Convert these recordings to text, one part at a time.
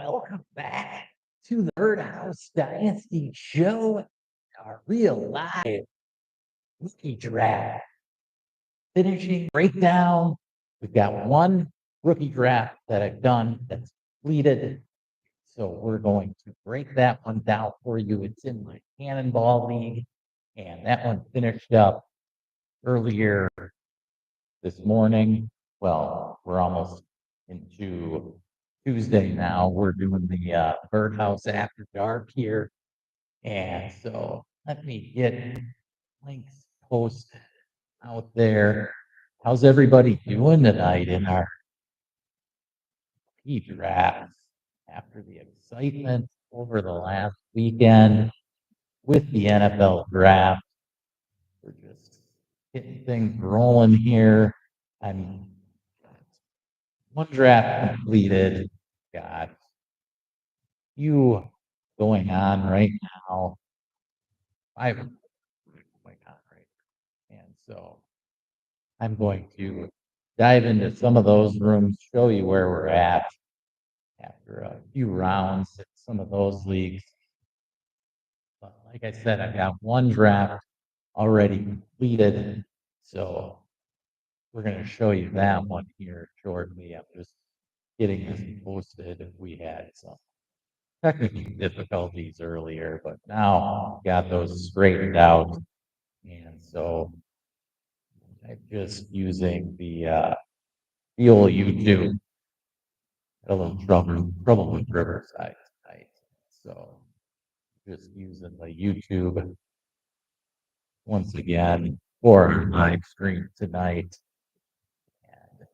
Welcome back to the Birdhouse Dynasty Show, our real live rookie draft finishing breakdown. We've got one rookie draft that I've done that's completed. So we're going to break that one down for you. It's in my Cannonball League, and that one finished up earlier this morning. Well, we're almost into Tuesday now. We're doing the Birdhouse After Dark here. And so let me get links posted out there. How's everybody doing tonight in our draft after the excitement over the last weekend with the NFL draft? We're just getting things rolling here. I'm one draft completed. Got few going on right now. Five going on right now. And so I'm going to dive into some of those rooms, show you where we're at after a few rounds in some of those leagues. But like I said, I've got one draft already completed. So we're going to show you that one here shortly. I'm just getting this posted. We had some technical difficulties earlier, but now got those straightened out. And so I'm just using the old YouTube. Had a little trouble with Riverside tonight. So just using the YouTube once again for our live stream tonight. And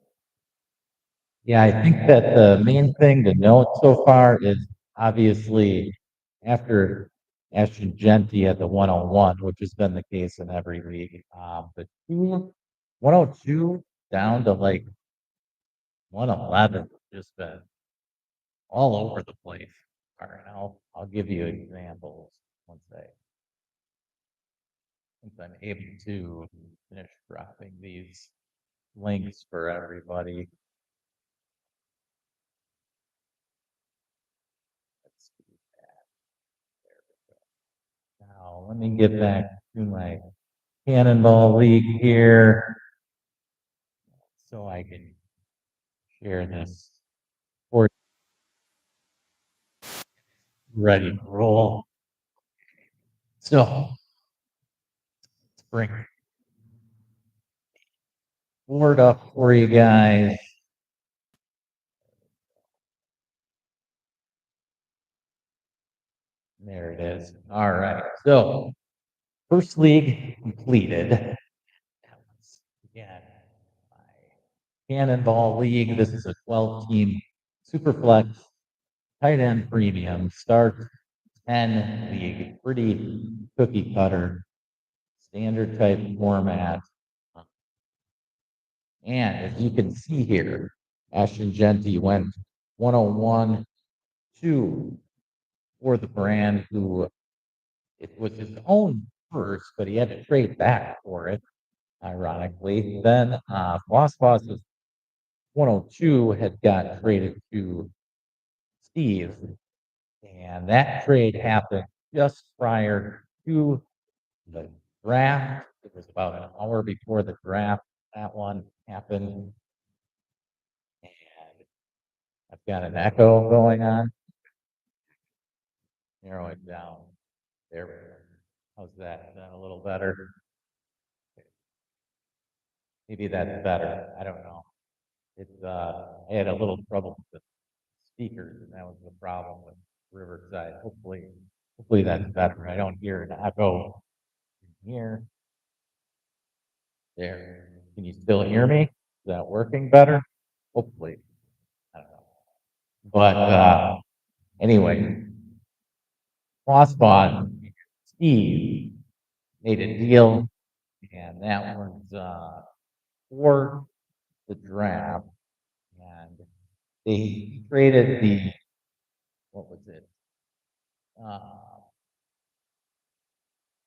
yeah, I think that the main thing to note so far is obviously after Ashton Genty at the 101, which has been the case in every league, but 102 down to like 111 just been all over the place. All right, I'll give you examples once I'm able to finish dropping these links for everybody. Let's do that. There we go. Now let me get back to my Cannonball League here so I can share this for ready to roll. So let's bring board up for you guys. There it is. All right. So first league completed. That was, again, my Cannonball League. This is a 12-team Superflex tight end premium start 10 league. Pretty cookie cutter, standard type format. And as you can see here, Ashton Genty went 101 2 for the brand, who it was his own first, but he had to trade back for it, ironically. Then Boss Boss's 102 had got traded to Steve, and that trade happened just prior to the draft. It was about an hour before the draft that one happened. And I've got an echo going on. Narrow it down. There we go. How's that? Is that a little better? Maybe that's better. I don't know. It's I had a little trouble with the speakers, and that was the problem with Riverside. Hopefully that's better. I don't hear an echo in here. There. Can you still hear me? Is that working better? Hopefully. I don't know. But anyway, Crossbot Steve made a deal, and that was for the draft, and they traded the what was it?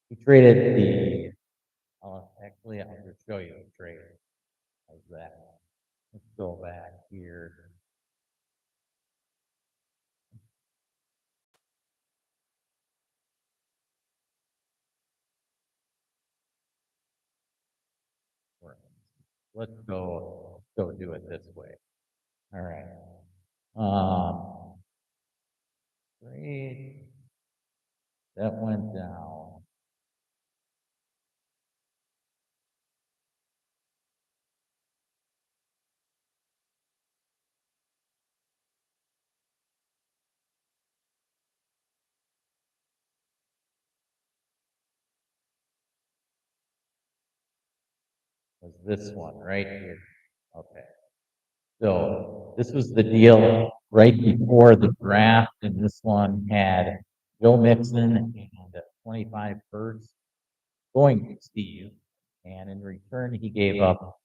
He traded the. Actually, I'll just show you the trade. How's that? Let's go back here. let's go do it this way. All right. Great. That went down. Was this one right here? Okay. So this was the deal right before the draft, and this one had Joe Mixon and 25 first going to Steve, and in return he gave up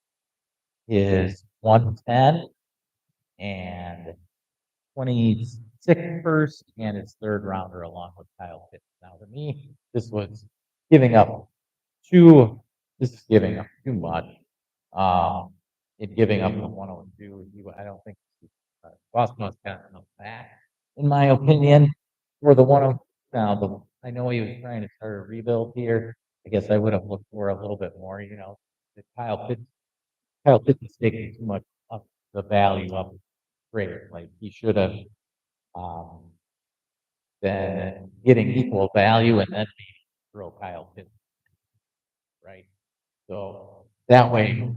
his 110 and 26 first and his third rounder along with Kyle Pitts. Now to me, this was giving up too. This is giving up too much. In giving up the 102, I don't think Boston's got enough back, in my opinion, for the 102. Now, I know he was trying to start a rebuild here. I guess I would have looked for a little bit more. The Kyle Pitts is taking too much of the value up greater. Like he should have um, been getting equal value and then maybe throw Kyle Pitts, right? So that way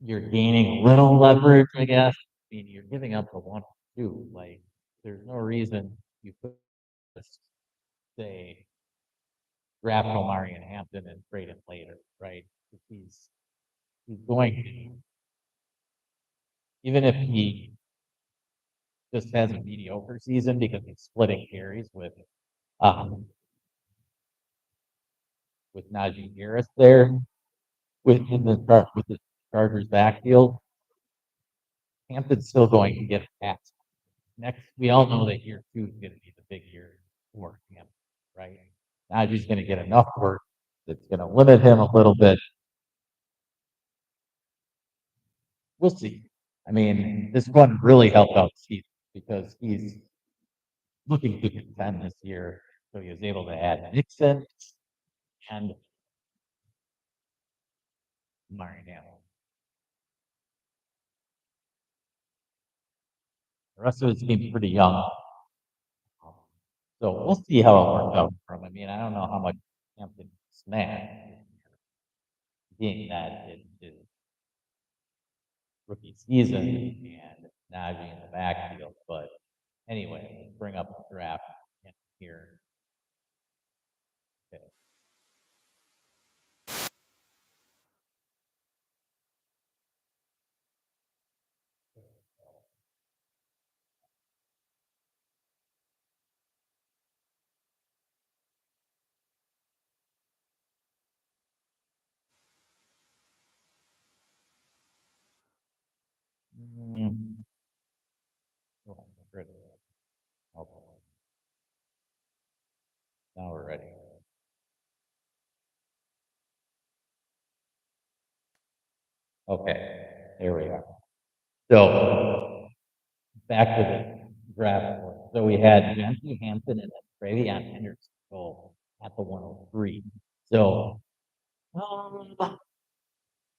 you're gaining a little leverage, I guess. I mean, you're giving up the 102. Like, there's no reason you could just say draft Omari and Hampton and trade him later, right? If he's going to, even if he just has a mediocre season because he's splitting carries um with Najee Harris there with the Chargers backfield, Hampton's still going to get passed. Next, we all know that year 2 is going to be the big year for him, right? Najee's going to get enough work that's going to limit him a little bit. We'll see. I mean, this one really helped out Steve because he's looking to contend this year. So he was able to add Nixon and Mariano. The rest of his team's pretty young. So we'll see how it works out for him. I mean, I don't know how much Hampton smashed, being that it is rookie season and Najee in the backfield. But anyway, let's bring up the draft here. Okay. Mm, oh, good. Okay. Now we're ready. Okay, here we are. So back to the draft board. So we had Yankee Hampton and then Travion Henderson go at the 103. So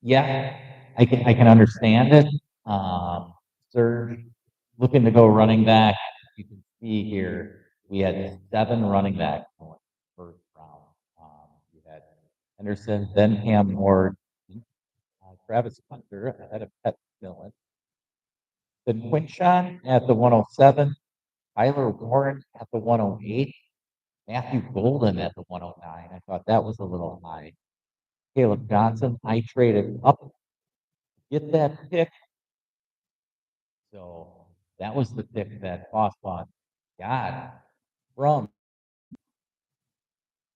yeah, I can understand it. Serge looking to go running back. You can see here we had 7 running backs going first round. We had Henderson, then Cam Ward, Travis Hunter ahead of Pet Dillon, then Quinshawn at the 107, Tyler Warren at the 108, Matthew Golden at the 109. I thought that was a little high. Caleb Johnson, I traded up to get that pick. So that was the pick that Fossbon got from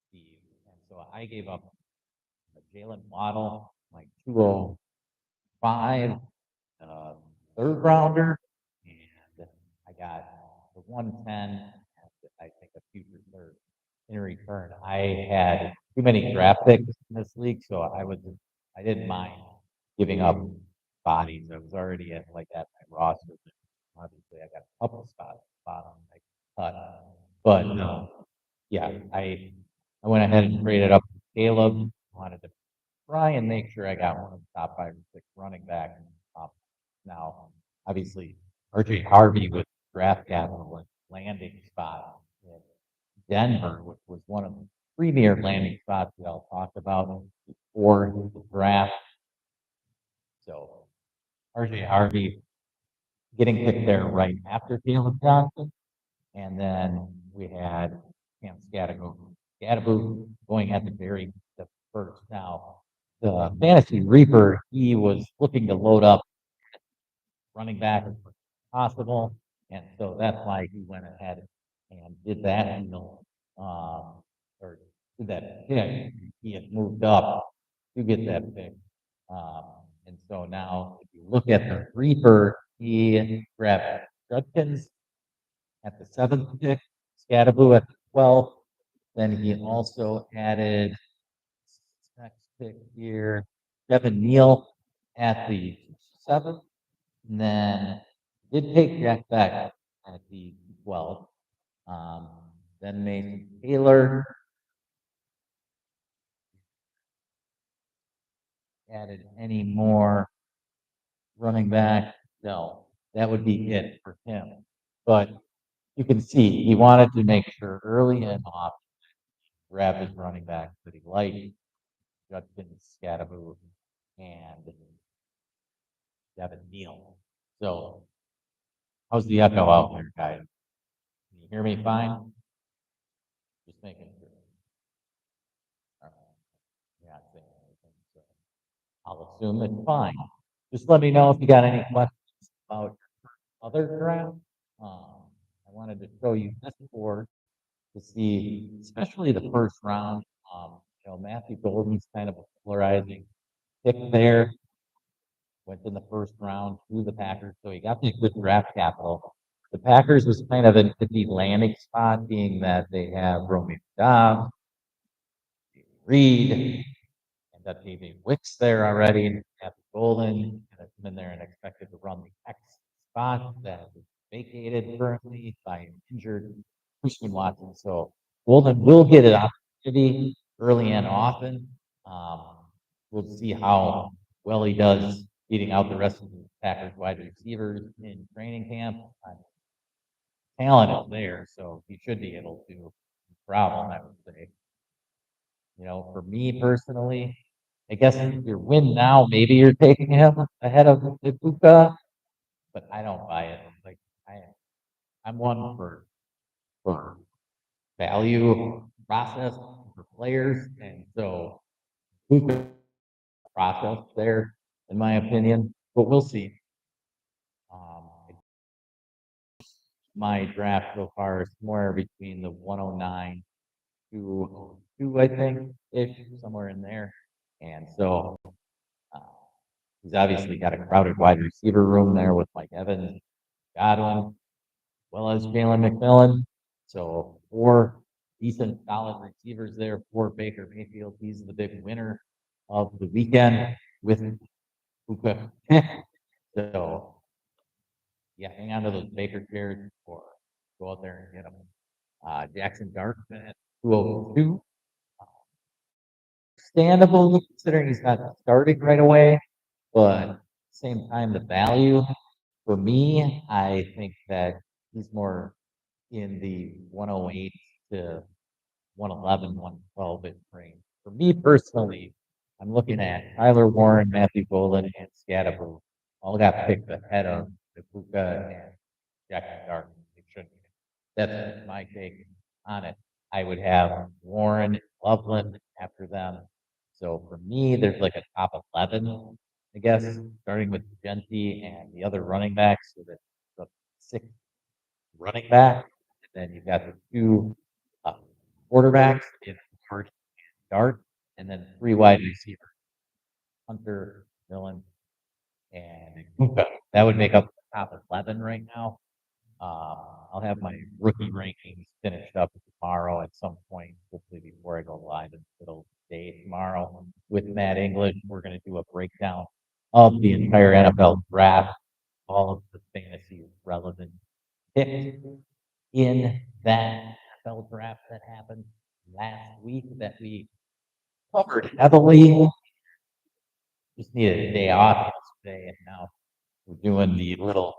Steve. And so I gave up Jalen Waddle, like 205, third rounder, and I got the 110, and I think a future third in return. I had too many draft picks in this league, so I didn't mind giving up bodies. I was already at my roster. Obviously, I got a couple spots bottom I cut, but yeah, I went ahead and traded up with Caleb. Wanted to try and make sure I got one of the obviously RJ Harvey with draft capital and landing spot in Denver, which was one of the premier landing spots that I'll talk about before the draft. So RJ Harvey getting picked there right after Caleb Johnson. And then we had Cam Scatterbo going at the first. Now, the Fantasy Reaper, he was looking to load up running back as much as possible. And so that's why he went ahead and did that deal, or did that pick. He had moved up to get that pick. Um, and so now, if you look at the Reaper, he grabbed Judkins at the 7th pick, Scatterbo at the 12th. Then he also added next pick here, Devin Neal at the 7th. And then did take Jack Beck at the 12th. Then Mason Taylor added any more running back. No, that would be it for him. But you can see he wanted to make sure early and often grab his running back that he liked, Judkins, Scatterbo, and Devin Neal. So how's the echo out there, guys? Can you hear me fine? Just making sure. All right. You're not saying anything, so I'll assume it's fine. Just let me know if you got any questions about other draft. I wanted to show you this board to see, especially the first round. Matthew Golden's kind of a polarizing pick there. Went in the first round to the Packers, so he got the good draft capital. The Packers was kind of an iffy landing spot, being that they have Romeo Dobbs, Reed, and that David Wicks there already, and Matthew Golden has been there and expected to run the X spot that is vacated currently by an injured Christian Watson. So Golden will get an opportunity early and often. We'll see how well he does beating out the rest of the Packers wide receivers in training camp. Talent is there, so he should be able to. Problem, I would say. For me personally, I guess if you win now, maybe you're taking him ahead of Ibuka, but I don't buy it. Like I'm one for value process for players, and so Ibuka process there, in my opinion. But we'll see. My draft so far is somewhere between the 109 to 2, I think, ish, somewhere in there. And so uh, he's obviously got a crowded wide receiver room there with Mike Evans, Godwin, as well as Jalen McMillan. So 4 decent, solid receivers there for Baker Mayfield. He's the big winner of the weekend with Puka. So yeah, hang on to those Baker shares or go out there and get them. Jackson Dart at 202. Understandable considering he's not starting right away, but at the same time, the value for me, I think that he's more in the 108 to 111, 112 range. For me personally, I'm looking at Tyler Warren, Matthew Golden, and Scatterbo. All got picked ahead of Puka and Jackson Dart. They shouldn't. That's my take on it. I would have Warren, Loveland after them. So for me, there's like a top 11, I guess, starting with Genty and the other running backs. So that's the 6 running back. And then you've got the 2 uh, quarterbacks in Hart and Dart, and then 3 wide receivers, Hunter, Millen, and Kuka. That would make up the top 11 right now. I'll have my rookie rankings finished up tomorrow at some point, hopefully before I go live in the middle of the day tomorrow with Matt English. We're going to do a breakdown of the entire NFL draft, all of the fantasy relevant picks in that NFL draft that happened last week that we covered heavily. Just needed a day off yesterday, and now we're doing the little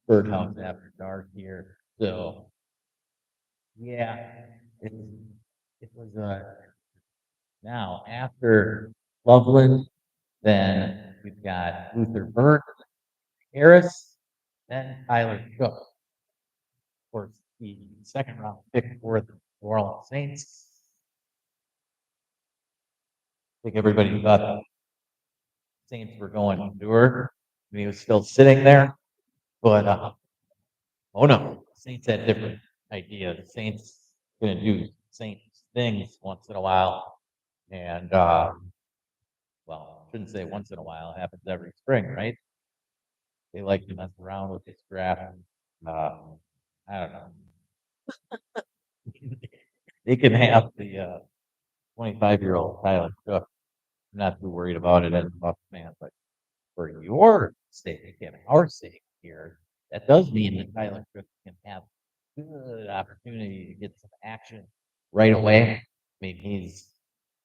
Birdhouse After Dark here. So yeah, it, it was now after Loveland, then we've got Luther Burke, Harris, then Tyler Cook. Of course, the second round pick for the New Orleans Saints. I think everybody thought the Saints were going to endure, and he was still sitting there. But oh no, Saints had different ideas. The Saints gonna do Saints things once in a while, and well, shouldn't say once in a while. It happens every spring, right? They like to mess around with this draft. Uh, I don't know. They can have the 25-year-old Tyler Cook. I'm not too worried about it as a Bucs fan, but for your sake and our sake here, that does mean that Tyler Cook can have good opportunity to get some action right away. I mean, he's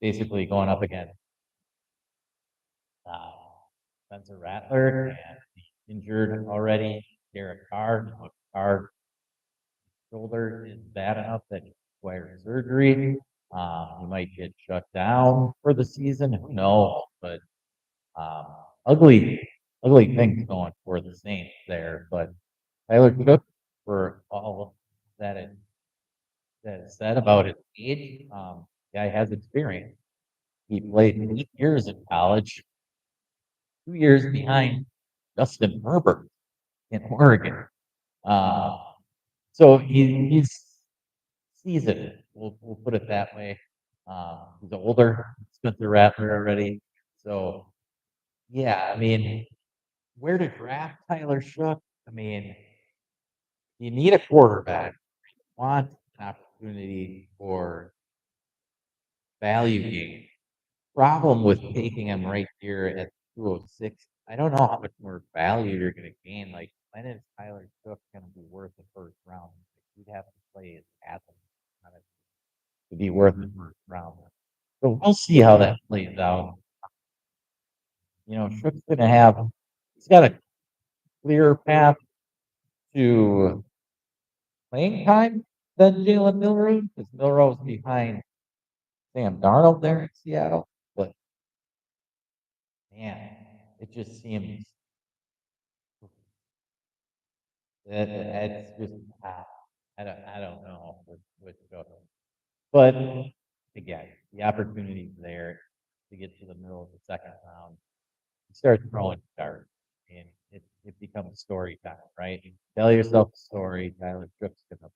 basically going up against uh, Spencer Rattler and he's injured already. Derek Carr, Carr shoulder is bad enough that he requires surgery. He might get shut down for the season. Who knows? But um, ugly, ugly things going for the Saints there. But Tyler Cook, for all that is said about his age, guy has experience. He played 8 years in college, 2 years behind Justin Herbert in Oregon. Uh, so he's seasoned. We'll put it that way. He's older, Spencer Rattler already. So yeah, I mean, where to draft Tyler Shook? I mean, you need a quarterback. You want an opportunity for value gain. Problem with taking him right here at 206, I don't know how much more value you're going to gain. Like, when is Tyler Shook going to be worth the first round? You'd have to play his athlete to be worth the first round. So we'll see how that plays out. You know, Shook's going to he's got a clear path to playing time than Jalen Milroe, because Milroe's behind Sam Darnold there in Seattle. But man, it just seems that it's just I don't know what to go. But again, the opportunity's there to get to the middle of the second round. You start throwing darts, and it becomes story time, right? Tell yourself a story. Tyler Shook's gonna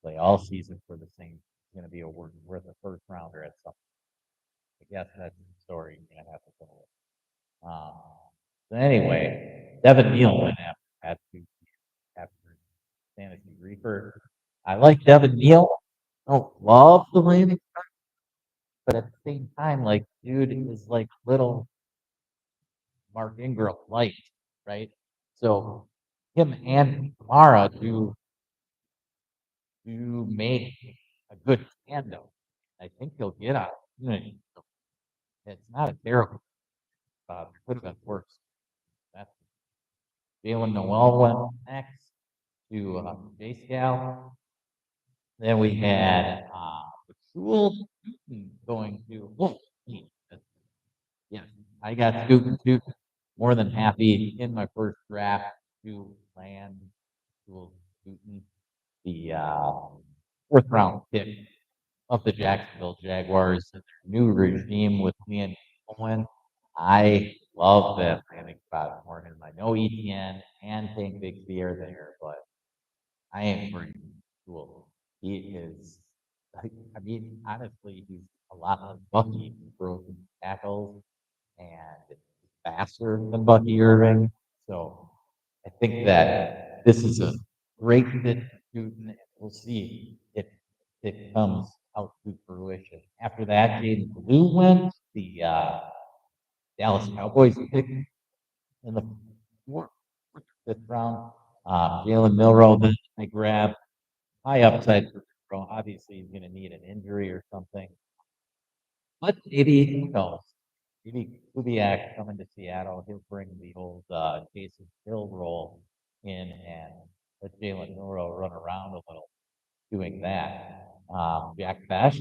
play all season for the Saints. He's gonna be worth a first rounder at some. I guess that's the story you're gonna have to go with. So anyway, Devin Neal went after Fantasy Reaper. I like Devin Neal. I don't love the landing, but at the same time, like, dude is like little Mark Ingram light, right? So him and Kamara do make a good tandem. I think he'll get opportunity. So it's not a terrible. It could have been worse. That's Jalen Noel went next to J Scal. Then we had Rasul going to. Oh, yes, I got Scootin' more than happy in my first draft to land Scootin', the fourth round pick of the Jacksonville Jaguars, and their new regime with me and Owen. I love that landing spot for him. I know ETN and Tank Bigsby are there, but I am pretty cool. He is, I mean, honestly, he's a lot like Bucky in broken tackles and faster than Bucky Irving. So I think that this is a great fit for Newton, and we'll see if it comes out to fruition. After that, Jaden Blue went, the Dallas Cowboys pick in the fourth, fifth round. Jalen Milroe, then I grabbed high upside for Milroe. Obviously, he's going to need an injury or something, but maybe who knows? maybe Kubiak coming to Seattle, he'll bring the old Jason Hill role in and let Jalen Milroe run around a little doing that. Jack Bash,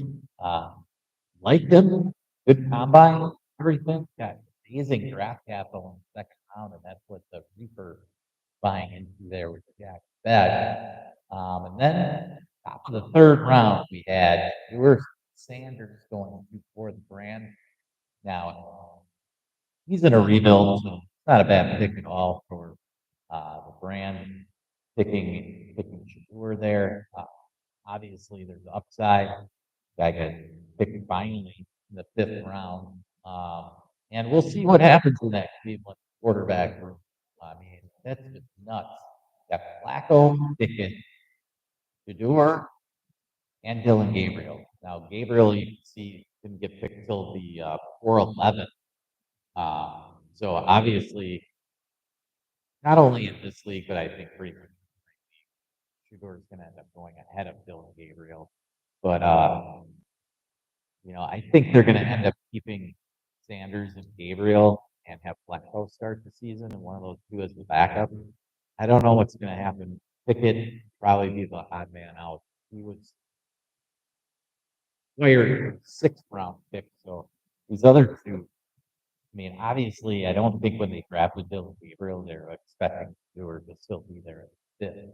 liked him, good combine, everything. Got amazing draft capital in the second round, and that's what the Reaper buying into there with Jack Bash. And then top of the third round, we had Stuart Sanders going to for the brand. Now, he's in a rebuild, so it's not a bad pick at all for the brand picking Shadur there. Obviously, there's upside. Guy got picked finally in the fifth round. And we'll see what happens in that Cleveland quarterback room. I mean, that's just nuts. Got Flacco, Pickett, Shadur, and Dylan Gabriel. Now, Gabriel, you can see, didn't get picked till the 4-11. So obviously, not only in this league, but I think pretty much Shador is going to end up going ahead of Dylan Gabriel. But I think they're going to end up keeping Sanders and Gabriel and have Flacco start the season, and one of those two as the backup. I don't know what's going to happen. Pickett probably be the odd man out. He was player sixth round pick, so these other two. I mean, obviously, I don't think when they drafted Dylan Gabriel, they were expecting Stewart to still be there at fifth.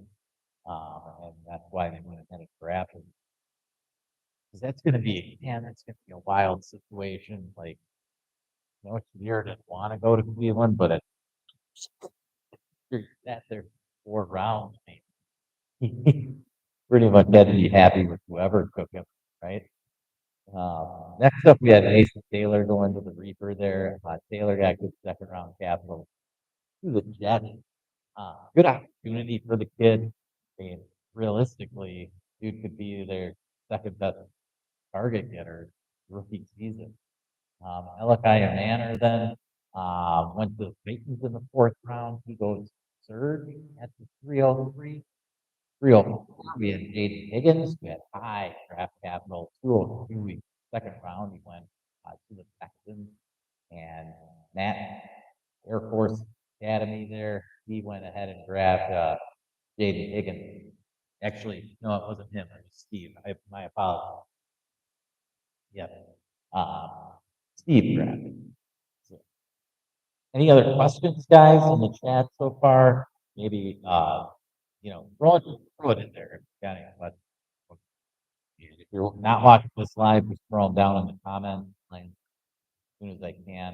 And that's why they went ahead and drafted. Because that's going to be, that's going to be a wild situation. Like, Shadur didn't want to go to Cleveland, but you're at their 4 rounds. He pretty much had to be happy with whoever took him, right? Next up, we had Mason Taylor going to the Reaper there. Taylor got good second round capital to the Jets. Good opportunity for the kid. I mean, realistically, dude could be their second best target getter rookie season. Elikiah Manor then went to the Titans in the fourth round. He goes third at the 303. 304, we had Jaden Higgins. We had high draft capital. 202, second round, he went to the Texans. And Matt, Air Force Academy there, he went ahead and drafted Jaden Higgins. Actually, no, it wasn't him. It was Steve. My apologies. Yep. Steve drafted. So, any other questions, guys, in the chat so far? Maybe throw it in there if you got any questions. If you're not watching this live, just throw them down in the comments as soon as I can.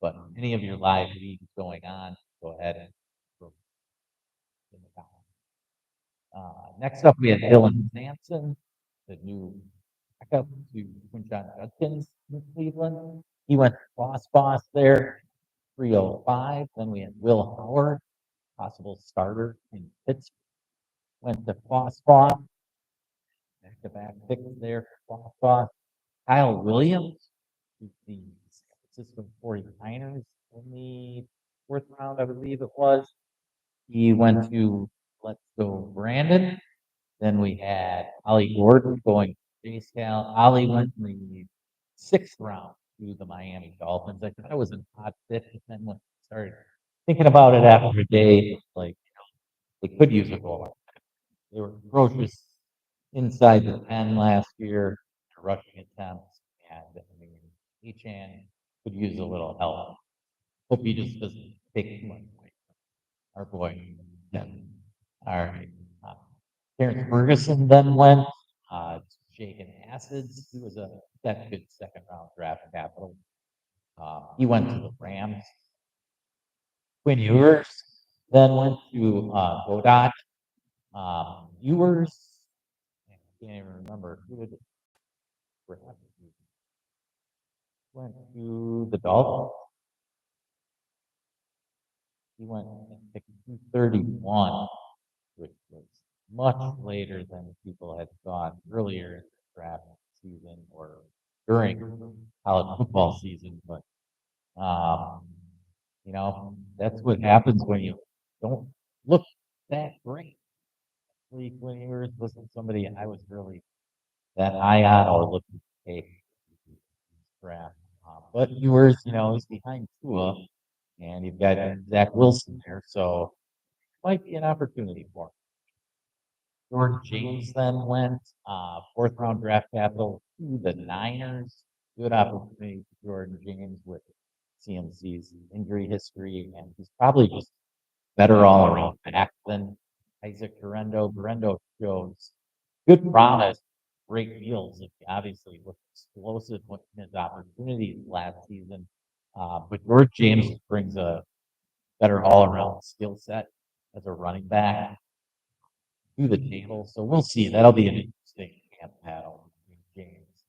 But any of your live leagues going on, go ahead and throw in the comments. Next up, we had Dylan Sampson, the new backup to Quinton Judkins in Cleveland. He went boss there, 305. Then we had Will Howard, possible starter in Pittsburgh. Went to Back-to-back picks there for Kyle Williams, the San Francisco 49ers in the fourth round, I believe it was. He went to Let's Go Brandon. Then we had Ollie Gordon going to J-Scal. Ollie went in the sixth round to the Miami Dolphins. I thought it was an odd fit, but then when I started thinking about it after a day, like, they could use a goal. They were atrocious inside the 10 last year, rushing attempts, and I mean, Echan could use a little help. Hope he just doesn't take too much away from our boy. Yeah. All right. Terrence Ferguson then went. Shaken Acids, he was that good second round draft capital. He went to the Rams. Quinn Ewers then went to Godot. Ewers, I can't even remember who did went to the Dolphins. He went at 231, which was much later than people had thought earlier in the draft season or during college football season. But that's what happens when you don't look that great. When Ewers wasn't somebody I was really that high on or looking to take draft. but Ewers, he's behind Tua, and you've got Zach Wilson there, so might be an opportunity for him. Jordan James then went, fourth round draft capital to the Niners. Good opportunity for Jordan James with CMC's injury history, and he's probably just better all around back than Isaac Guerrero. Guerrero shows good promise, great deals. Obviously, was explosive in his opportunities last season. But George James brings a better all around skill set as a running back to the table. So we'll see. That'll be an interesting camp battle between James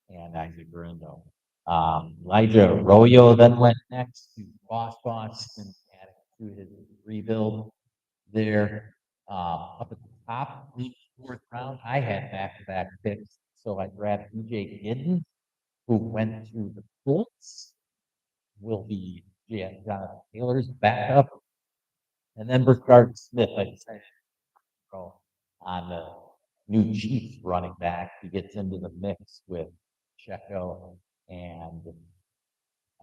and Isaac Guerrero. Elijah Arroyo then went next to Boston, adding to his rebuild there. Up at the top, the fourth round, I had back-to-back picks, so I grabbed EJ Giddens, who went to the Colts, will be Jonathan Taylor's backup, and then Brashard Smith, I decided to go on the new Chiefs running back. He gets into the mix with Checo and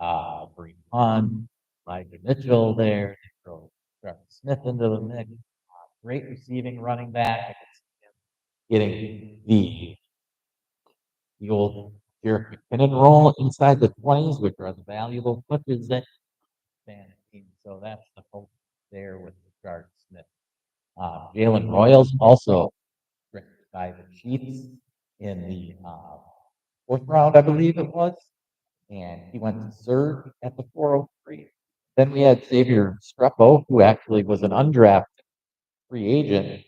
Breem Hunt, Elijah Mitchell there. Throw Trevor Smith into the mix. Great receiving running back. Getting the old Jarek McKinnon role inside the 20s, which are the valuable touches that team. So that's the hope there with Brashard Smith. Jalen Royals also drafted by the Chiefs in the fourth round, I believe it was, and he went to third at the 403. Then we had Xavier Strepo, who actually was an undrafted free agent,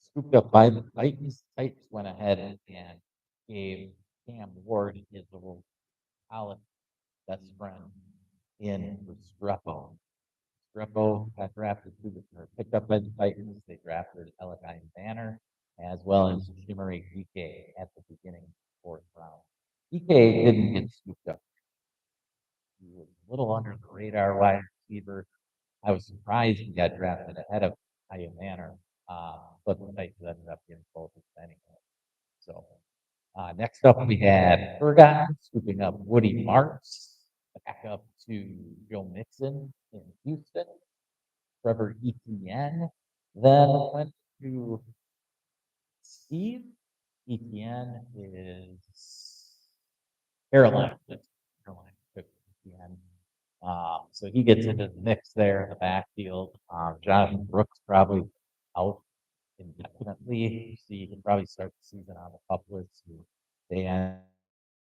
scooped up by the Titans. Titans went ahead and gave Cam Ward his little college best friend in Strepo. Strepo got drafted or picked up by the Titans. They drafted Elegant Banner as well as Shimmery DK at the beginning of the fourth round. DK didn't get scooped up. He was a little under the radar wide receiver. I was surprised he got drafted ahead of Elegant Banner, but the Titans ended up getting both of them anyway. So next up we had Ferguson scooping up Woody Marks, back up to Joe Mixon in Houston. Trevor Etienne then went to Steve. Etienne is Carolina. Carolina took Etienne. So he gets into the mix there in the backfield. Jonathan Brooks probably out indefinitely. You see, he can probably start the season on the couplets. They end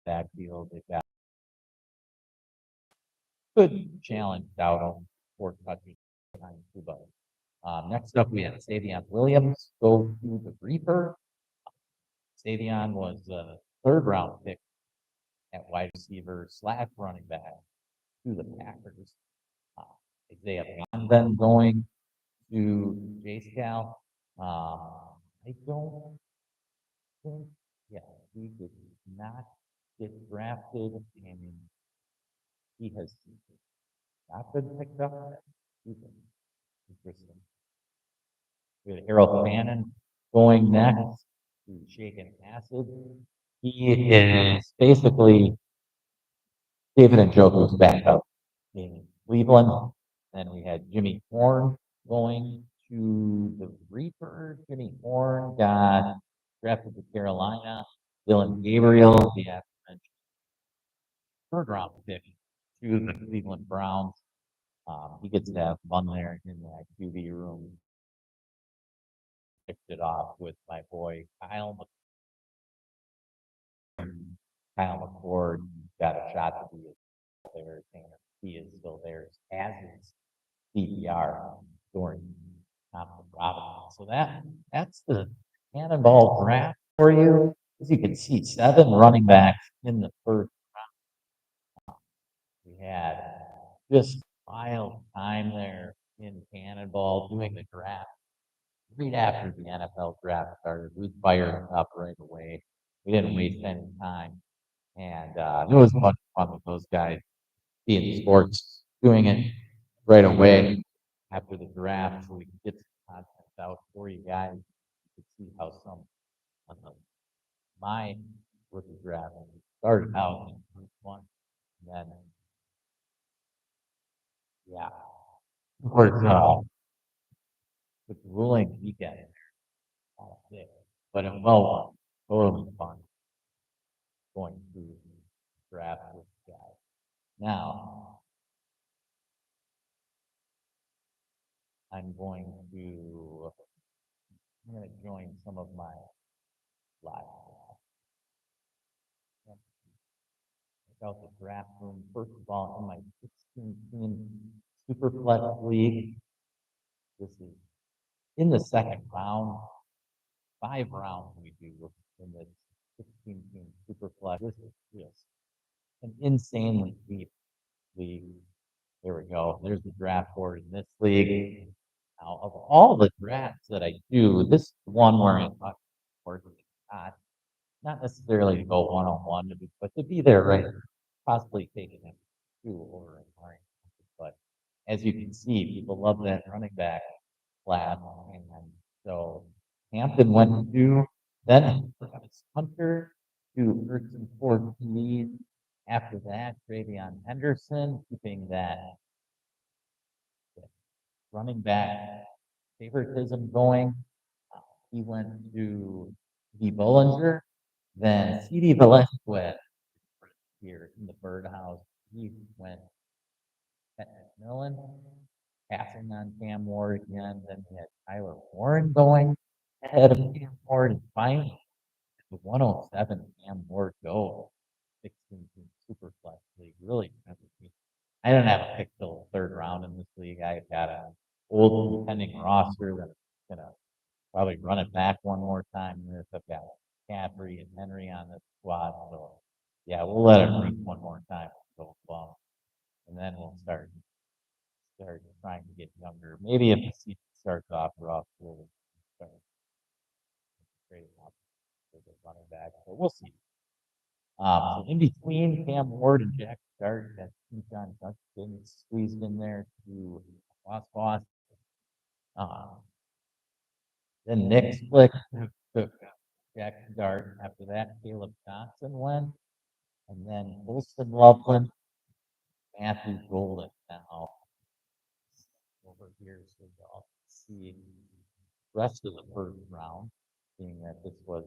backfield. They've got good challenge out on 4 touches behind Kubo. Next up, we have Savion Williams go to the Reaper. Savion was a third round pick at wide receiver / running back to the Packers. Isaiah Bond then going to J-Scal. I don't think, he did not get drafted, and he has not been picked up. Interesting. We had Harold Fannin going next to Shaken Acid. He is basically David and Njoku's backup in Cleveland. Then we had Jimmy Horn going to the Reaper. Jimmy Horn got drafted to Carolina. Dylan Gabriel, the aforementioned third round pick to the Cleveland Browns. He gets to have fun there in that QB room. Picked it off with my boy Kyle McCord. Got a shot to be there. He is still there as is DPR during Robinson. So that's the Cannonball draft for you. As you can see, 7 running backs in the first round. We had just wild time there in Cannonball doing the draft. Right after the NFL draft started, we fired up right away. We didn't waste any time. And it was much fun with those guys being sports, doing it right away after the draft so we can get some content out for you guys to see how some of my rookie draft started out in the first one. then, yeah, of course, with the ruling weekend, sick, but it well, totally fun going through the draft with guys. Now, I'm going to, I'm going to join some of my live. Check out the draft room. First of all, in my 16-team Superflex League, this is in the second round. 5 rounds we do in this 16-team Superflex. This is just an insanely deep league. There we go. There's the draft board in this league. Now, of all the drafts that I do, this is the one where I talk about not necessarily to go one-on-one, but to be there, right? Possibly taking him two over in Marine. But as you can see, people love that running back class. And so Hampton went to then Hunter to Ertz 14. After that, Travion Henderson, keeping that running back favoritism going. He went to D. Bollinger, then C.D. Velasquez here in the Birdhouse. He went at McMillan, passing on Cam Ward again. Then we had Tyler Warren going ahead of Cam Ward, and finally the 107 Cam Ward go. 16 team super flex league. Really impressive. I didn't have a pick till the third round in this league. I got an old pending roster that's gonna probably run it back one more time. I've got Cadbury and Henry on this squad. So yeah, we'll let it run one more time. So and then we'll start trying to get younger. Maybe if the season starts off rough, we'll start trading up for the running back. But we'll see. So in between Cam Ward and Jack Start, that John Duncan squeezed in there to Boss. Then Nick Slick took Jack Dart. After that, Caleb Johnson went. And then Wilson Loveland, Matthew Golden now over here. So y'all see the rest of the first round, seeing that this was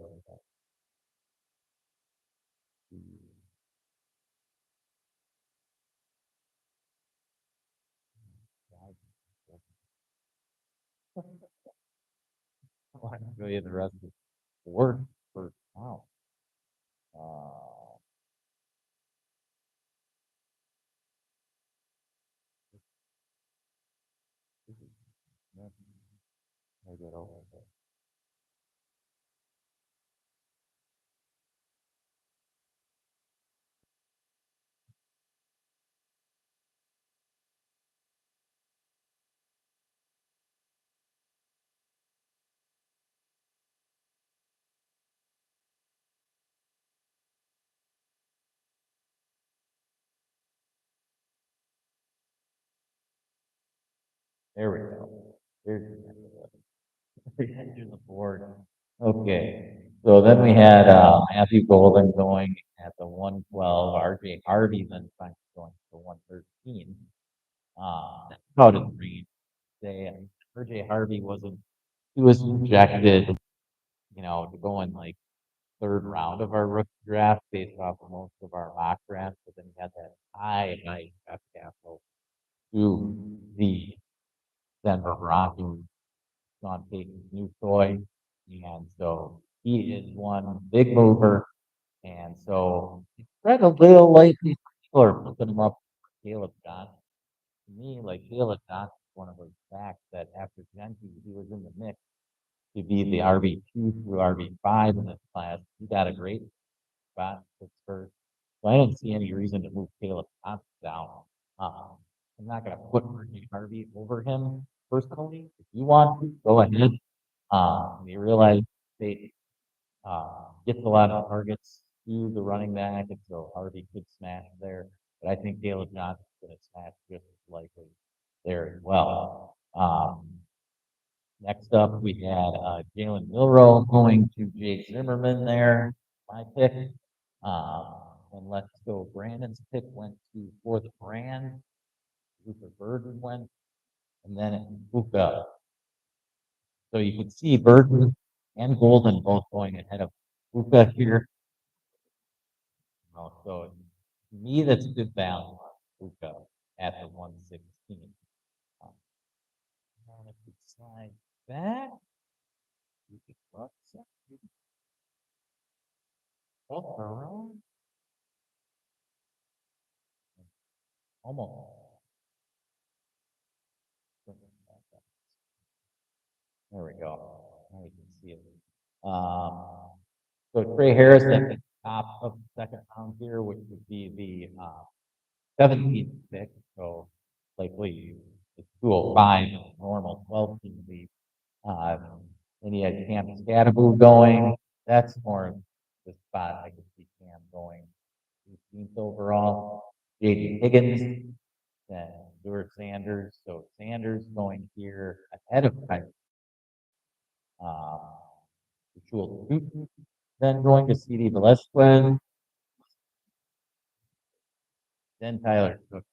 I'll show you the rest of the fourth first round. I get over there. There we go. There's the board. Okay. So then we had Matthew Golden going at the 112. RJ Harvey then finally going to 113. How did Reed say? RJ Harvey he was projected, to go in like third round of our rookie draft based off of most of our mock drafts, but then he had that high draft capital to the Denver Broncos, Sean Payton's new toy. And so he is one big mover. And so it's spread a little lightly. People are putting him up for Caleb Johnson. To me, like Caleb Johnson is one of those backs that after Genty, he was in the mix to be the RB2 through RB5 in this class. He got a great spot in Pittsburgh. So I didn't see any reason to move Caleb Johnson down. I'm not going to put Ricky Harvey over him personally. If you want to, go ahead. You realize they gets a lot of targets to the running back, and so Harvey could smash there. But I think Caleb Johnson's going to smash just as likely there as well. Next up, we had Jalen Milrow going to Jake Zimmerman there, my pick. And let's go. Brandon's pick went to for the brand. Luther Burden went, and then it moved up. So you can see Burden and Golden both going ahead of Luca here. So to me, that's a good value. Luca at the 116. If we slide back, you can look. Both around. Almost. There we go. Now you can see it. So Trey Harris at the top of the second round here, which would be the 17th pick. So likely it's 205, normal 12 team league. Then you had Cam Scadaboo going. That's more the spot I could see Cam going 18th overall. J.D. Higgins, then Stuart Sanders. So Sanders going here ahead of Kyler. Then going to CD Velasquez. Then Tyler Cook.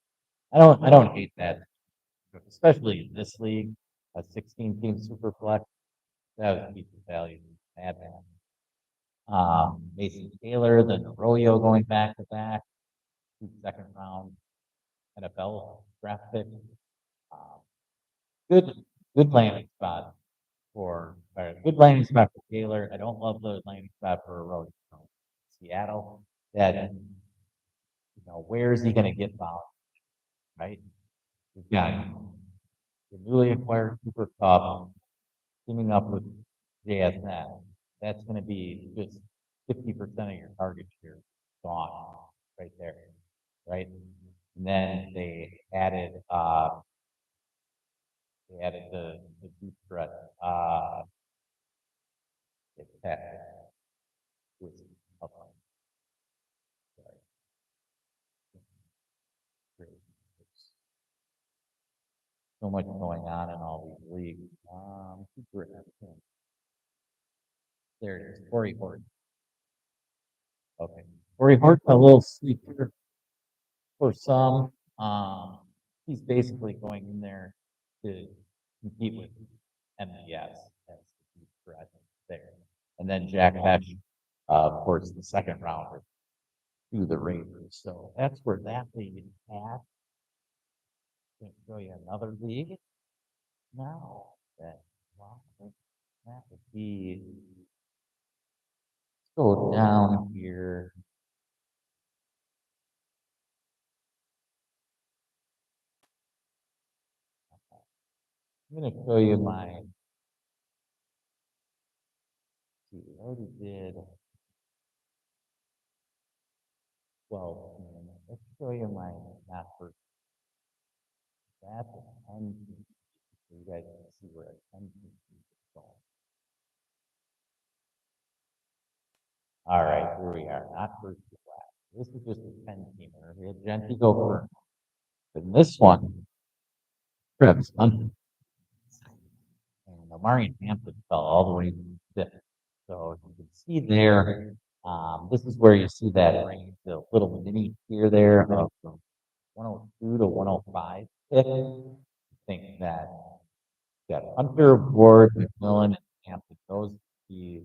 I don't hate that, especially in this league, a 16-team super flex. That would keep the value bad. Mason Taylor, then Arroyo going back to back, 2nd round NFL draft pick. Good landing spot for Taylor. I don't love the landing spot for Arroyo. Seattle. That where is he going to get found? Right? We've got the newly acquired Cooper Cup teaming up with JSN. That's going to be just 50% of your target share gone right there, right? And then they added the deep threat. So much going on in all these leagues. There it is, Corey Hort. Okay, Corey Hort, a little sleeper for some. He's basically going in there to compete with MVS as the threat there. And then Jack Hatch, of course, the second rounder to the Raiders. So that's where that league is at. Going to show you another league now. That would be, let's go down here. I'm going to show you my. I already did 12. Let's show you my not first. That's a 10. So you guys can see where a 10 is going. All right, here we are. Not first to last. This is just a 10-teamer. We had Genty go first. But in this one, Trips and Omari Hampton fell all the way to 5th. So you can see there, this is where you see that range, the little mini tier there of 102 to 105 pick. I think that Hunter, Ward, McMillan, and Hampton, those would be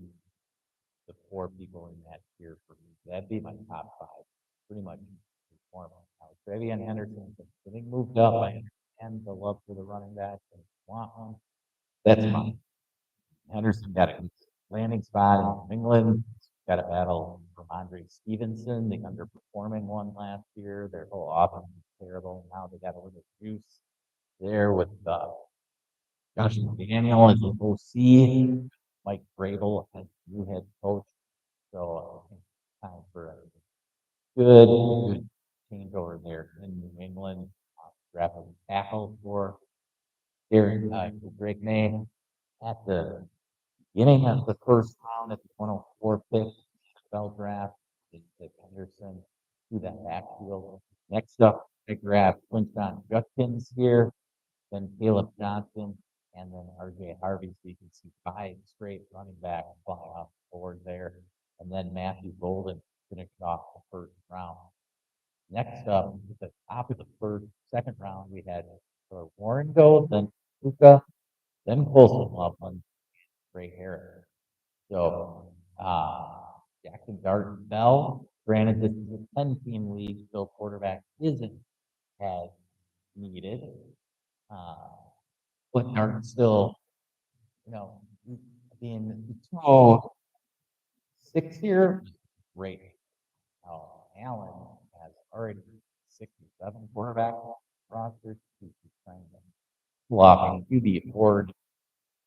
the 4 people in that tier for me. That'd be my top 5, pretty much. Travion Henderson, getting moved up. I understand the love for the running back and want one. That's fine. Henderson got a landing spot in England. Got a battle from Andre Stevenson, the underperforming one last year. Their whole offense was terrible. Now they got a little juice there with Josh McDaniel as the OC, Mike Vrabel as new head coach. So time for a good changeover there in New England. Drafted tackle for Drake May at the beginning of the first round at the 104 pick, NFL draft. They pick Henderson to that backfield. Next up, they grab Quinton Judkins here, then Caleb Johnson, and then RJ Harvey. So you can see 5 straight running back flying off the board there. And then Matthew Golden finished off the first round. Next up, at the top of the second round, we had Warren go, then Luca, then Colson Loveland, Ray Harris. So Jackson Dart fell. Granted, this is a 10-team league, so quarterback isn't as needed. But Dart still, you know, being 206 here, great. Allen has already 67 quarterback rosters. He's trying to blocking QB board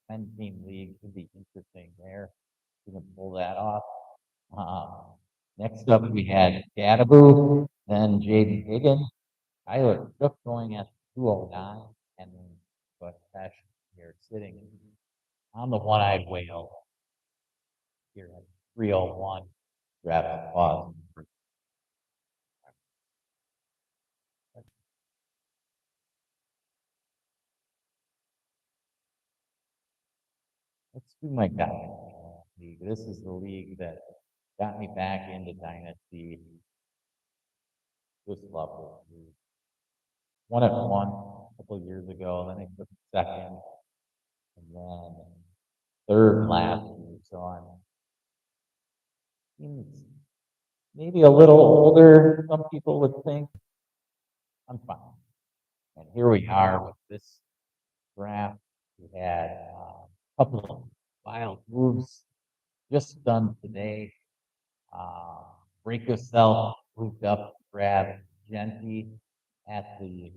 10-team league could be interesting there. You can pull that off. Next up, we had Gadaboo, then Jaden Higgins, Tyler Cook going at 209, and then Buck Pesh here sitting on the one-eyed whale here at 301. Grab pause. Let's do my Dynasty league. This is the league that got me back into Dynasty. Just love this league. Won it one a couple of years ago, then I took second, and then third last year. So I'm maybe a little older, some people would think. I'm fine. And here we are with this draft. We had a couple of wild moves just done today. Break yourself moved up, grab Genty at the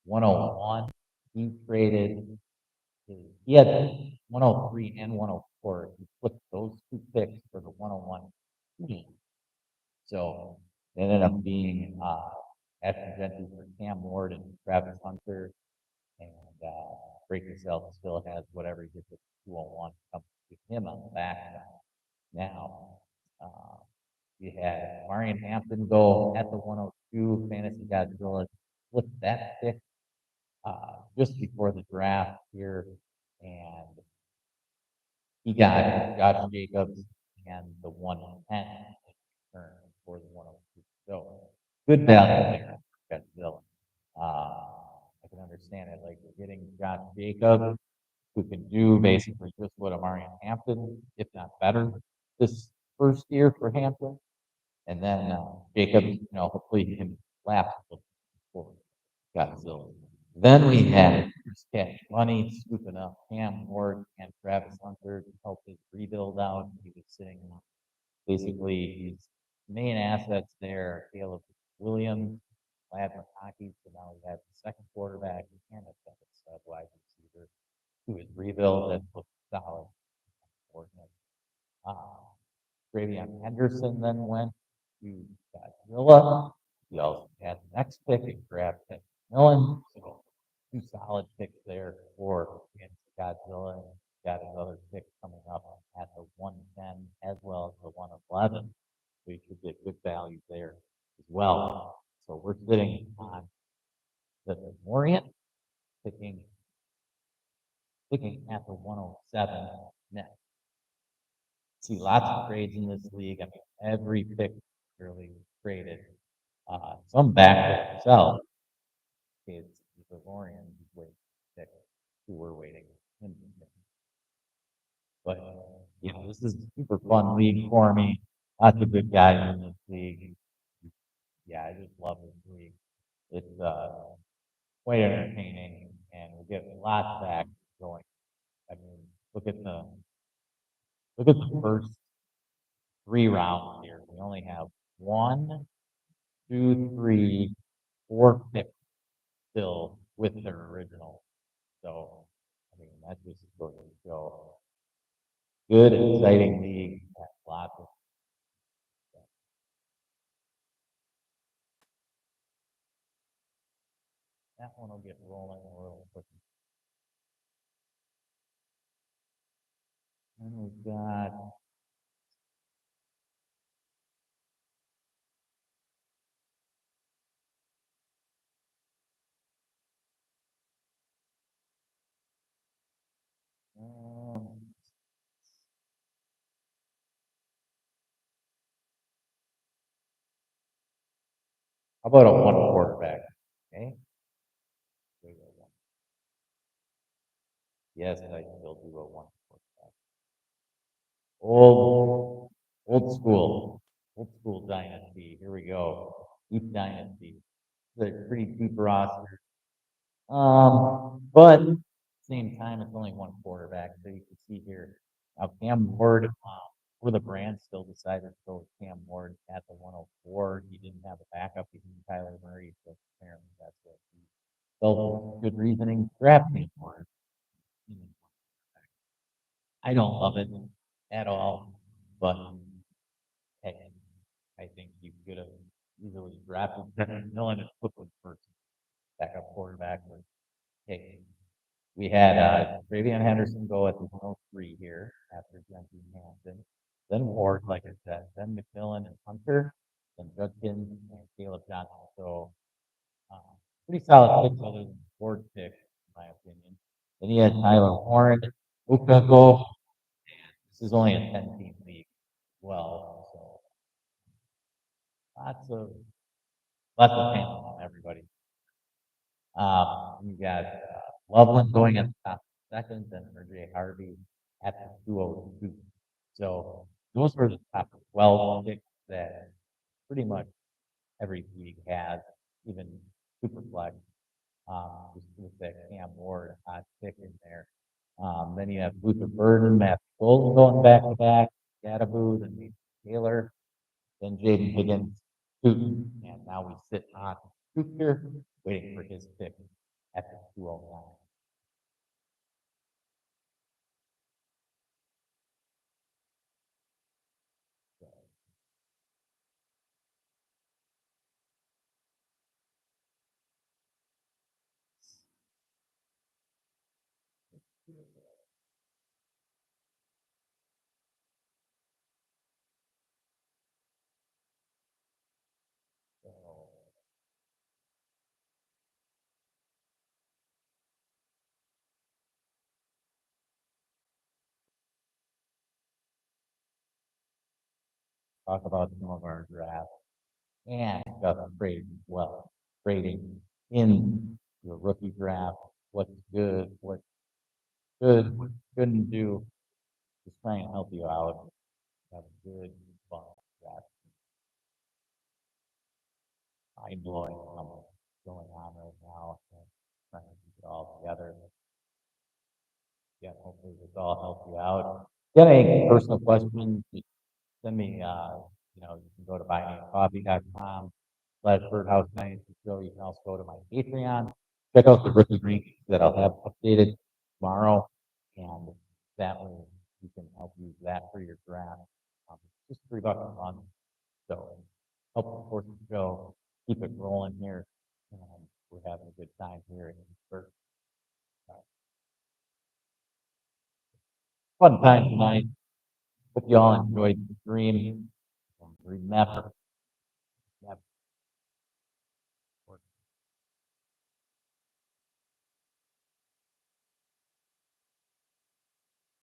101. He traded. He had 103 and 104. He flipped those two picks for the 101 team. So it ended up being Ashton Genty for Cam Ward and Travis Hunter. And Break Yourself still has whatever he gets at 201 comes to him on the back now. You had Marion Hampton go at the 102. Fantasy Godzilla flipped that pick just before the draft here. And he got Josh Jacobs and the 110 in return for the 102. So good value there, Godzilla. I can understand it. Like getting Josh Jacobs, who can do basically just what Amarian Hampton, if not better, this first year for Hampton. And then Jacobs, hopefully he can last for Godzilla. Then we had Chris Cash Money scooping up Cam Ward and Travis Hunter to help his rebuild out. He was sitting basically his main assets there, Caleb Williams, Lad McConkey, so now we have the second quarterback and a second stud wide receiver who is rebuilt and looked solid for him. Travion Henderson then went to Godzilla. He also had the next pick and grabbed Ted Millen. So two solid picks there for Godzilla. And got another pick coming up at the 110 as well as the 111. So you should get good value there as well. So we're sitting on the Orient picking at the 107 next. See lots of trades in this league. I mean, every pick really traded. Some back to sell. It's the Orient wait pick who we're waiting. But yeah, this is a super fun league for me. Lots of good guys in this league. Yeah, I just love this league. It's quite entertaining, and we'll get lots back going. I mean, look at the first 3 rounds here. We only have 1, 2, 3, 4 picks still with their original. So, I mean, that just goes to show good, exciting league. Lots of that one will get rolling a little quick. And we've got um, How about a one quarterback? Okay. There you go. Yes, I still do a one quarterback. Old, old school dynasty. Here we go. Deep dynasty. It's a pretty deep roster. But at the same time, it's only one quarterback. So you can see here, Cam Ward, for the Brand still decided to go with Cam Ward at the 104. He didn't have a backup. He didn't Tyler Murray, so apparently that's what he felt good reasoning. Draft Cam Ward. I don't love it at all, but hey, I think you could have easily drafted Millen and Footwood first backup quarterback. But hey, we had Travion Henderson go at the 103 here after Jensen Hansen. Then Ward, like I said, then McMillan and Hunter, then Judkins and Caleb Johnson. So uh, pretty solid picks other than Ward's pick, in my opinion. Then he had Tyler Warren, Ukako. This is only a 10-team league. Well, so lots of hands on everybody. You got Loveland going at the top second, and RJ Harvey at the 202. So those were the top 12 picks that pretty much every league has, even Superflex. Just with that Cam Ward hot pick in there. Then you have Luther Burden, Matt Golden going back to back, Gadaboo, then Nathan Taylor, then Jaden Higgins, Tootin, and now we sit on Scoop here, waiting for his pick at the 209. So, talk about some of our drafts and got trades as well. Trading in your rookie draft, what's good, what shouldn't do. Just trying to help you out. Have a good fun draft. Mind blowing going on right now. And trying to keep it all together. Yeah, hopefully this all helps you out. If you have any personal questions, send me, you can go to buymeacoffee.com/Birdhouse Dynasty Show. You can also go to my Patreon. Check out the rookie rankings that I'll have updated tomorrow. And that way you can help use that for your draft. Just $3 a month. So help support the show. Keep it rolling here. And we're having a good time here in Pittsburgh. Fun time tonight. Hope you all enjoyed the stream. Remember,